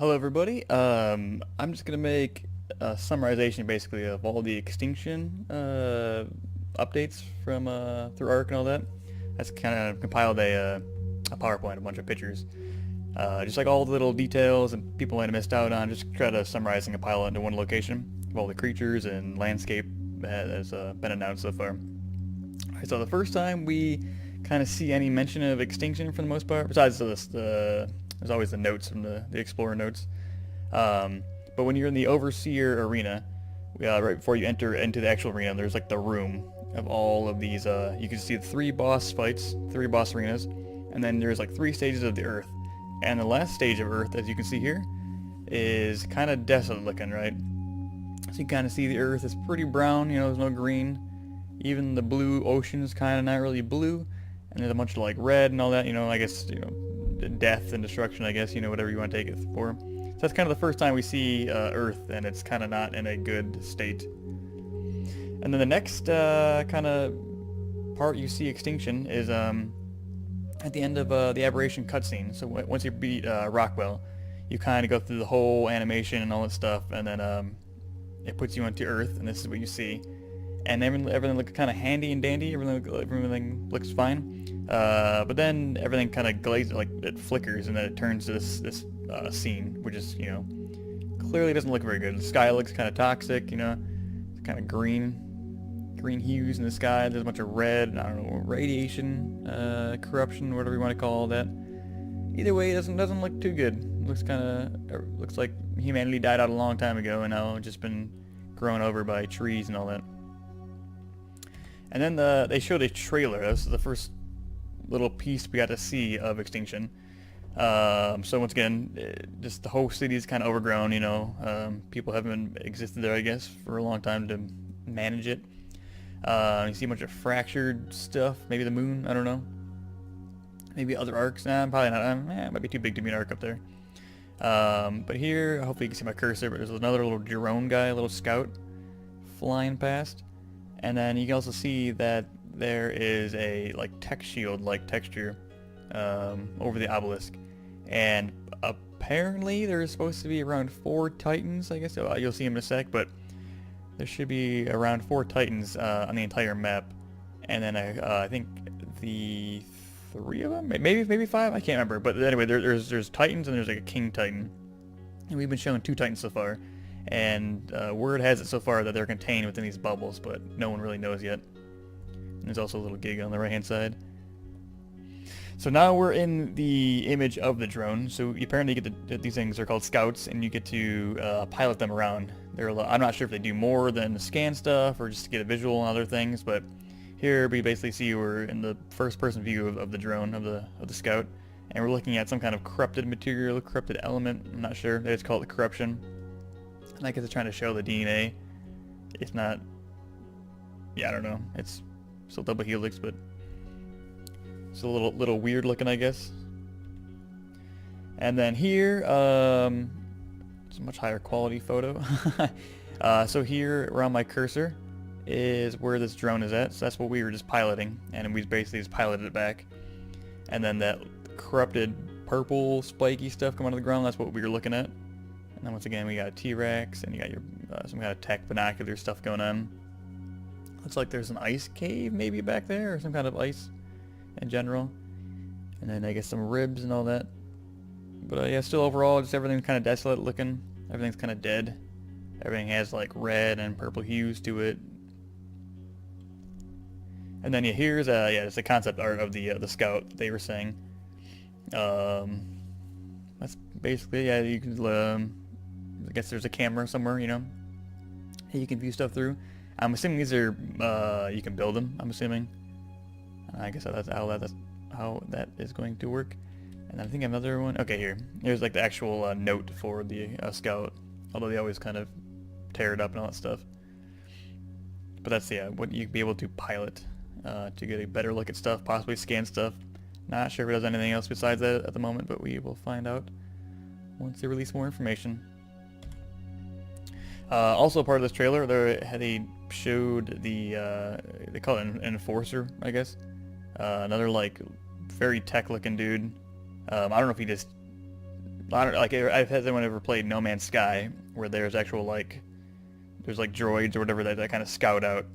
Hello everybody. I'm just gonna make a summarization basically of all the Extinction updates from through ARK and all that. That's kind of compiled a PowerPoint, a bunch of pictures, just like all the little details and people might have missed out on. Just try to summarize and compile it into one location of all the creatures and landscape that has been announced so far. Alright, so the first time we kind of see any mention of Extinction for the most part, besides there's always the notes from the Explorer notes. But when you're in the Overseer arena, right before you enter into the actual arena, there's like the room of all of these. You can see three boss fights, three boss arenas, and then there's like three stages of the Earth. And the last stage of Earth, as you can see here, is kind of desolate looking, right? So you kind of see the Earth is pretty brown, there's no green. Even the blue ocean is kind of not really blue. And there's a bunch of like red and all that, I guess, death and destruction, I guess, whatever you want to take it for. So that's kind of the first time we see Earth, and it's kind of not in a good state. And then the next kind of part you see Extinction is at the end of the Aberration Cutscene. So once you beat Rockwell, you kind of go through the whole animation and all that stuff, and then it puts you onto Earth, and this is what you see. And everything looks kind of handy and dandy. Everything looks fine. But then everything kind of glazes, like it flickers, and then it turns to this scene, which is clearly doesn't look very good. The sky looks kind of toxic. It's kind of green hues in the sky. There's a bunch of red. I don't know, radiation, corruption, whatever you want to call that. Either way, it doesn't look too good. It looks like humanity died out a long time ago, and now it's just been grown over by trees and all that. And then they showed a trailer. This is the first little piece we got to see of Extinction. So once again, just the whole city is kind of overgrown, people haven't existed there, I guess, for a long time to manage it. You see a bunch of fractured stuff, maybe the moon, I don't know. Maybe other arcs, probably not, it might be too big to be an arc up there. But here, hopefully you can see my cursor, but there's another little drone guy, a little scout, flying past. And then you can also see that there is a like tech shield like texture over the obelisk, and apparently there's supposed to be around 4 titans, I guess. You'll see them in a sec, but there should be around 4 titans on the entire map. And then I think the 3 of them, maybe 5, I can't remember. But anyway, there's titans, and there's like a king titan, and we've been shown 2 titans so far. And word has it so far that they're contained within these bubbles, but no one really knows yet. And there's also a little gig on the right hand side. So now we're in the image of the drone. So you apparently get these things are called scouts, and you get to pilot them around. I'm not sure if they do more than scan stuff or just to get a visual on other things, but here we basically see we're in the first person view of the drone, of the scout, and we're looking at some kind of corrupted material, corrupted element. I'm not sure. They just call it corruption. And I guess it's trying to show the DNA. It's not... Yeah, I don't know. It's still double helix, but it's a little weird looking, I guess. And then here, it's a much higher quality photo. So here, around my cursor, is where this drone is at. So that's what we were just piloting, and we basically just piloted it back. And then that corrupted purple spiky stuff coming out of the ground, that's what we were looking at. And then once again, we got a T-Rex, and you got your some kind of tech binocular stuff going on. Looks like there's an ice cave maybe back there, or some kind of ice in general. And then I guess some ribs and all that. But yeah, still overall, just everything's kind of desolate looking. Everything's kind of dead. Everything has like red and purple hues to it. And then yeah, here's it's the concept art of the scout they were saying. That's basically, yeah, you can I guess there's a camera somewhere, you can view stuff through. I'm assuming these are, you can build them, I'm assuming. I guess that's how that is going to work. And I think another one, okay, here's like the actual note for the scout, although they always kind of tear it up and all that stuff. But that's, yeah, what you'd be able to pilot to get a better look at stuff, possibly scan stuff. Not sure if it does anything else besides that at the moment, but we will find out once they release more information. Also part of this trailer, they showed they call it an enforcer, I guess. Another like very tech looking dude. I don't know if he just I don't like. Has anyone ever played No Man's Sky, where there's actual like, there's like droids or whatever that kind of scout out.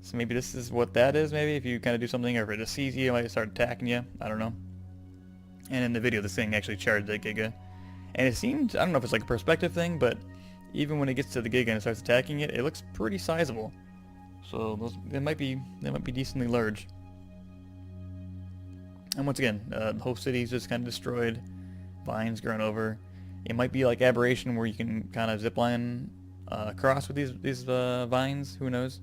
So maybe this is what that is. Maybe if you kind of do something, or if it just sees you, it might start attacking you. I don't know. And in the video, this thing actually charged that Giga, and it seemed, I don't know if it's like a perspective thing, but even when it gets to the Giga and it starts attacking it, it looks pretty sizable. So they might be decently large. And once again, the whole city's just kind of destroyed. Vines growing over. It might be like Aberration, where you can kind of zipline across with these vines. Who knows?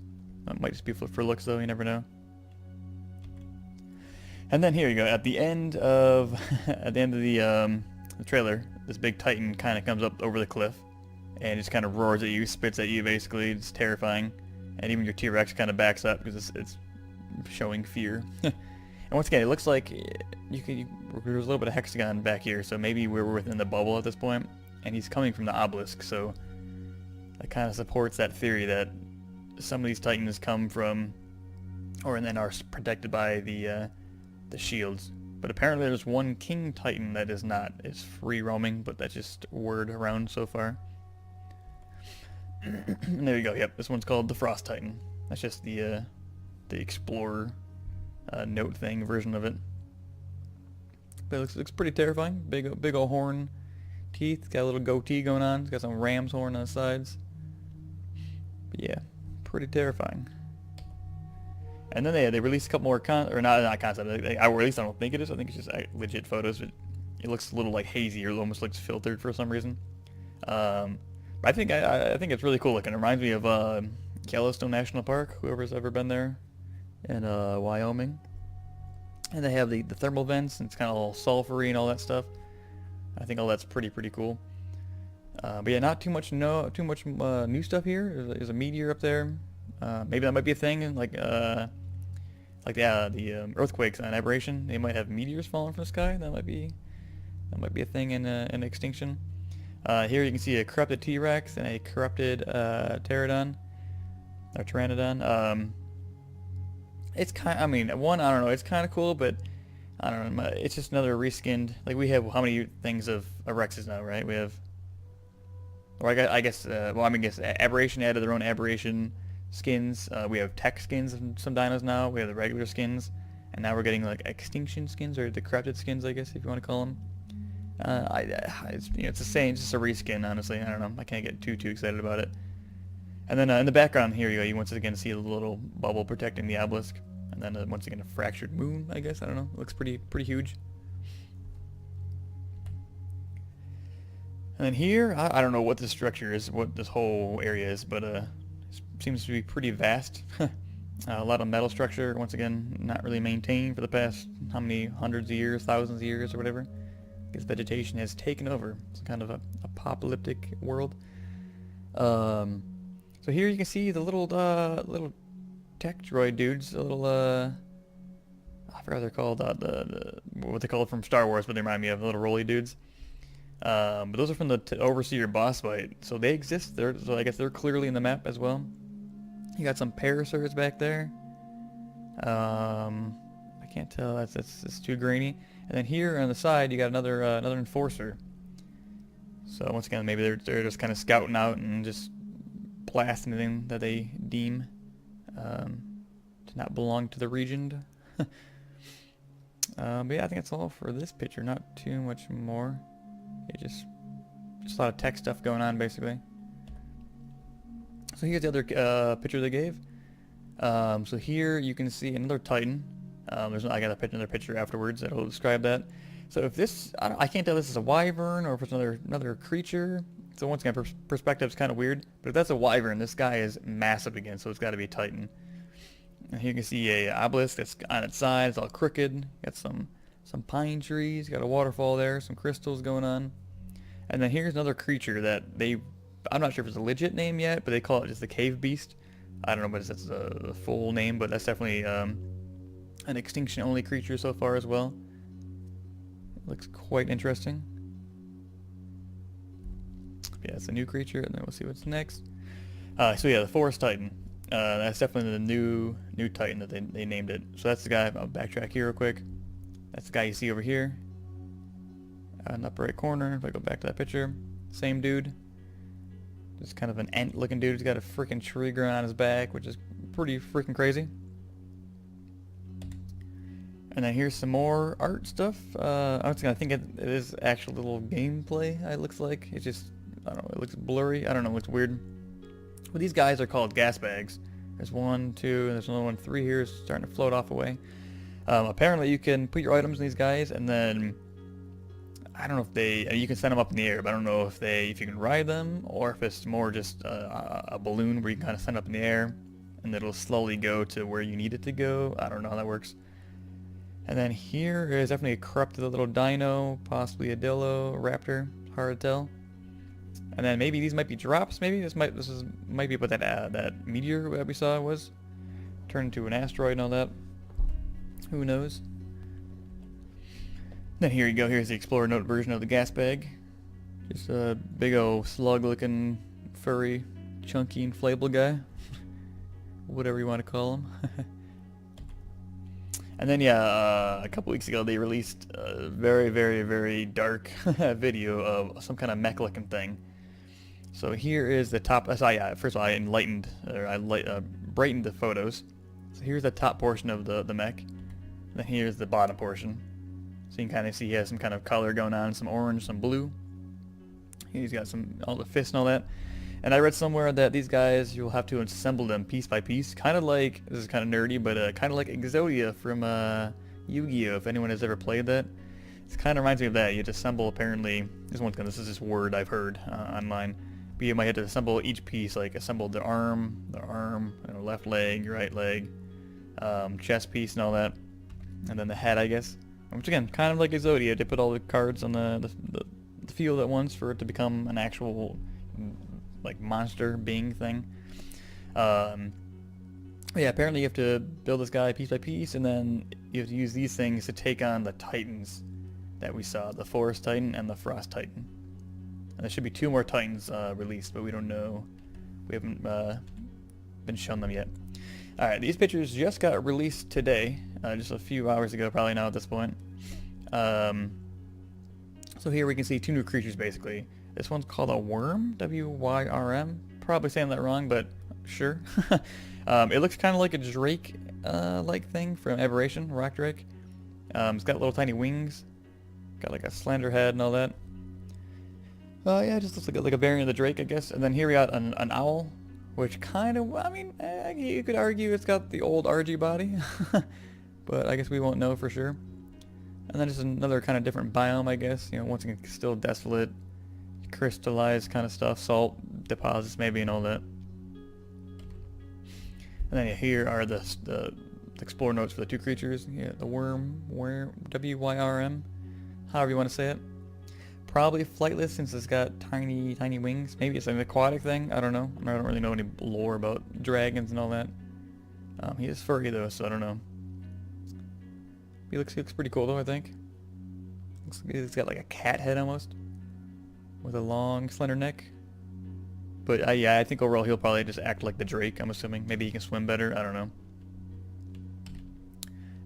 It might just be for looks, though. You never know. And then here you go. At the end of the trailer, this big Titan kind of comes up over the cliff and just kind of roars at you, spits at you. Basically, it's terrifying. And even your T-Rex kind of backs up because it's showing fear. And once again, it looks like there's a little bit of hexagon back here, so maybe we're within the bubble at this point, and he's coming from the obelisk, so that kind of supports that theory that some of these Titans come from, or and then are protected by the shields. But apparently there's one King Titan that is not. It's free roaming, but that's just word around so far. And there you go. Yep, this one's called the Frost Titan. That's just the Explorer note thing version of it. But it looks pretty terrifying. Big old horn teeth. Got a little goatee going on. It's got some ram's horn on the sides. But yeah, pretty terrifying. And then they released a couple more not concept. At least I don't think it is. I think it's just legit photos. It looks a little like hazy, or almost looks filtered for some reason. But I think it's really cool looking. It reminds me of Yellowstone National Park. Whoever's ever been there in Wyoming. And they have the thermal vents, and it's kind of all sulfury and all that stuff. I think all that's pretty cool. But yeah, not too much new stuff here. There's a meteor up there. Maybe that might be a thing, like the earthquakes on Aberration. They might have meteors falling from the sky. That might be a thing in Extinction. Here you can see a corrupted T-Rex and a corrupted Pteranodon. It's kind. I mean, one, I don't know. It's kind of cool, but I don't know. It's just another reskinned. Like, we have how many things of Rexes now, right? We have, or I guess. Aberration added their own Aberration skins. We have tech skins of some dinos now. We have the regular skins, and now we're getting like Extinction skins, or the corrupted skins, I guess, if you want to call them. It's the same. It's just a reskin, honestly. I don't know. I can't get too excited about it. And then in the background here you go. You once again see a little bubble protecting the obelisk, and then once again a fractured moon. I guess, I don't know. It looks pretty huge. And then here, I don't know what this structure is, what this whole area is, but it seems to be pretty vast. A lot of metal structure. Once again, not really maintained for the past how many hundreds of years, thousands of years, or whatever. Because vegetation has taken over. It's kind of a apocalyptic world. So here you can see the little tech droid dudes, the little I forgot what they're called, what they call it from Star Wars, but they remind me of the little roly dudes. But those are from the Overseer boss fight, so they exist. So I guess they're clearly in the map as well. You got some Parasaurs back there. I can't tell. That's too grainy. And then here on the side, you got another Enforcer. So once again, maybe they're just kind of scouting out and just blast anything that they deem to not belong to the region. But yeah, I think that's all for this picture. Not too much more. Yeah, just a lot of tech stuff going on, basically. So here's the other picture they gave. So here you can see another Titan. I got another picture afterwards that'll describe that. So if this, I can't tell if this is a wyvern or if it's another creature. So once again, perspective's kind of weird. But if that's a wyvern, this guy is massive again, so it's got to be a Titan. And here you can see a obelisk that's on its side. It's all crooked. Got some pine trees. Got a waterfall there. Some crystals going on. And then here's another creature that I'm not sure if it's a legit name yet, but they call it just the Cave Beast. I don't know if that's the full name, but that's definitely an Extinction-only creature so far as well. Looks quite interesting. Yeah, it's a new creature, and then we'll see what's next. So yeah, the Forest Titan. That's definitely the new Titan that they named it. So that's the guy. I'll backtrack here real quick. That's the guy you see over here. In the upper right corner, if I go back to that picture, same dude. Just kind of an ant-looking dude. He's got a freaking tree growing on his back, which is pretty freaking crazy. And then here's some more art stuff. I was gonna think it is actual little gameplay. It looks like it's just, I don't know. It looks blurry. I don't know. It looks weird. But these guys are called Gasbags. There's 1, 2, and there's another one, 3 here, starting to float off away. Apparently, you can put your items in these guys, and then I don't know if you can send them up in the air, but I don't know if you can ride them, or if it's more just a balloon where you can kind of send up in the air, and it'll slowly go to where you need it to go. I don't know how that works. And then here is definitely a corrupted little dino, possibly a dillo, raptor, hard to tell. And then maybe these might be drops. Maybe this might be what that meteor that we saw was, turned into an asteroid and all that. Who knows? Then here you go. Here's the Explorer Note version of the Gasbag. Just a big old slug-looking, furry, chunky, inflatable guy. Whatever you want to call him. And then yeah, a couple weeks ago they released a very, very, very dark video of some kind of mech-looking thing. So here is the top. First of all, I brightened the photos. So here's the top portion of the mech. Then here's the bottom portion. So you can kind of see he has some kind of color going on, some orange, some blue. He's got all the fists and all that. And I read somewhere that these guys, you'll have to assemble them piece by piece. Kind of like, this is kind of nerdy, but kind of like Exodia from Yu-Gi-Oh! If anyone has ever played that. It kind of reminds me of that. You have to assemble, apparently, this is just word I've heard online. But you might have to assemble each piece, like assemble the arm, left leg, right leg, chest piece and all that. And then the head, I guess. Which again, kind of like Exodia. They put all the cards on the field at once for it to become an actual like monster being thing. Yeah, apparently you have to build this guy piece by piece, and then you have to use these things to take on the titans that we saw, the Forest Titan and the Frost Titan. And there should be 2 more titans released, but we don't know. We haven't been shown them yet. Alright, these pictures just got released today, just a few hours ago, probably now at this point. So here we can see 2 new creatures basically. This one's called a Wyrm, W-Y-R-M. Probably saying that wrong, but sure. It looks kind of like a Drake like thing from Aberration, Rock Drake. It's got little tiny wings, got like a slender head and all that. Yeah, it just looks like a variant of the Drake, I guess. And then here we got an owl, which kind of, I mean, you could argue it's got the old RG body, but I guess we won't know for sure. And then just another kind of different biome, I guess. You know, once again, still desolate, crystallized kind of stuff, salt deposits maybe and all that. And then here are the explore notes for the 2 creatures. Yeah, the Wyrm, W-Y-R-M, however you want to say it. Probably flightless since it's got tiny wings. Maybe it's like an aquatic thing. I don't know. I don't really know any lore about dragons and all that. He is furry though, so I don't know. He looks pretty cool though, I think. Looks like he's got like a cat head almost, with a long, slender neck. But yeah, I think overall he'll probably just act like the Drake, I'm assuming. Maybe he can swim better, I don't know.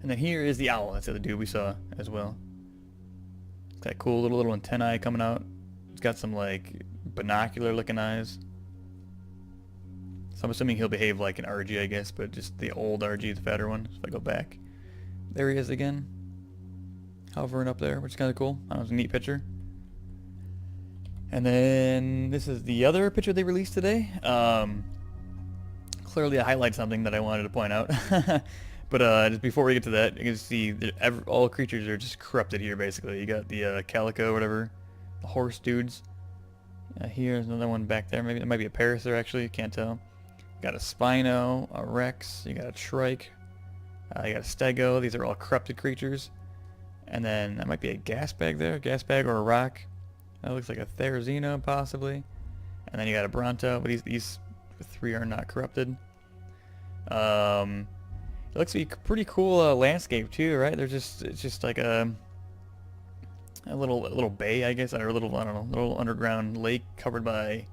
And then here is the owl. That's the other dude we saw as well. It's got cool little antennae coming out. It's got some like binocular looking eyes. So I'm assuming he'll behave like an RG, I guess, but just the old RG, the fatter one. So if I go back, there he is again, hovering up there, which is kind of cool. I don't know, it's a neat picture. And then this is the other picture they released today. Clearly I highlight something that I wanted to point out. But just before we get to that, you can see that all creatures are just corrupted here basically. You got the calico, whatever, the horse dudes. Here's another one back there. Maybe it might be a Parasaur actually, can't tell. You got a Spino, a Rex, you got a Trike, you got a Stego. These are all corrupted creatures. And then that might be a Gasbag there, a Gasbag or a Rock. That looks like a Therizino possibly. And then you got a Bronto, but these 3 are not corrupted. It looks to be pretty cool landscape too, right? It's just like a little bay, I guess, or a little, I don't know, little underground lake covered by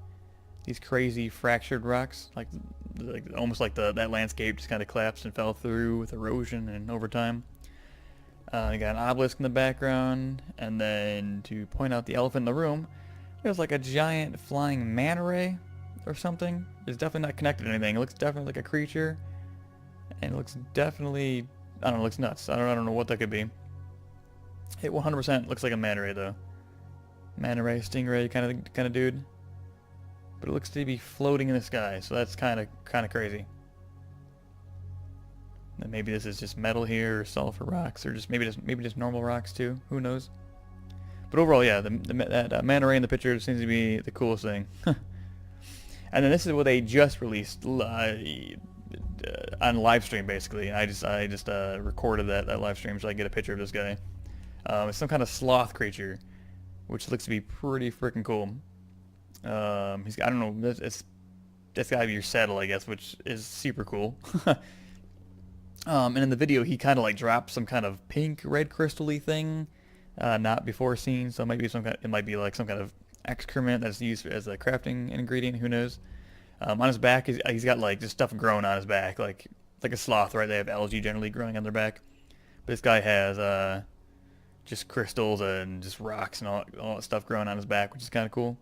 these crazy fractured rocks, like almost like that landscape just kind of collapsed and fell through with erosion and over time. You got an obelisk in the background, and then to point out the elephant in the room, there's like a giant flying manta ray or something. It's definitely not connected to anything. It looks definitely like a creature, and it looks definitely, I don't know, it looks nuts. I don't know what that could be. It 100% looks like a manta ray though. Manta ray, stingray kind of dude. But it looks to be floating in the sky, so that's kind of crazy. And maybe this is just metal here, or sulfur rocks, or maybe just normal rocks too. Who knows? But overall, yeah, that manta ray in the picture seems to be the coolest thing. And then this is what they just released on live stream, basically. I just recorded that live stream so I can get a picture of this guy. It's some kind of sloth creature, which looks to be pretty freaking cool. I don't know, that's gotta be your saddle, I guess, which is super cool. And in the video, he kind of like drops some kind of pink red crystal-y thing, not before seen. So it might be like some kind of excrement that's used as a crafting ingredient. Who knows? On his back, he's got like just stuff growing on his back, like a sloth, right? They have algae generally growing on their back. But this guy has just crystals and just rocks and all that stuff growing on his back, which is kind of cool.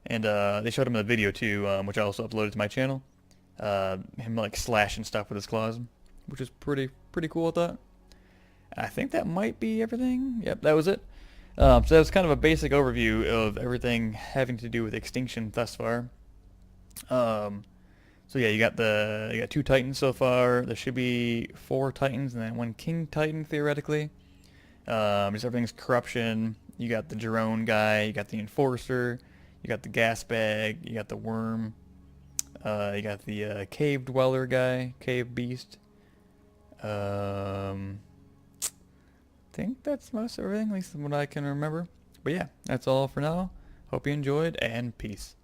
And they showed him in the video too, which I also uploaded to my channel. Him like slashing stuff with his claws, which is pretty cool, I thought. I think that might be everything. Yep, that was it. So that was kind of a basic overview of everything having to do with Extinction thus far. So yeah, you got 2 Titans so far. There should be 4 Titans and then 1 King Titan theoretically. Just everything's corruption. You got the drone guy. You got the Enforcer. You got the Gasbag. You got the Wyrm. You got the cave dweller guy, cave beast. I think that's most of everything, at least what I can remember. But yeah, that's all for now. Hope you enjoyed, and peace.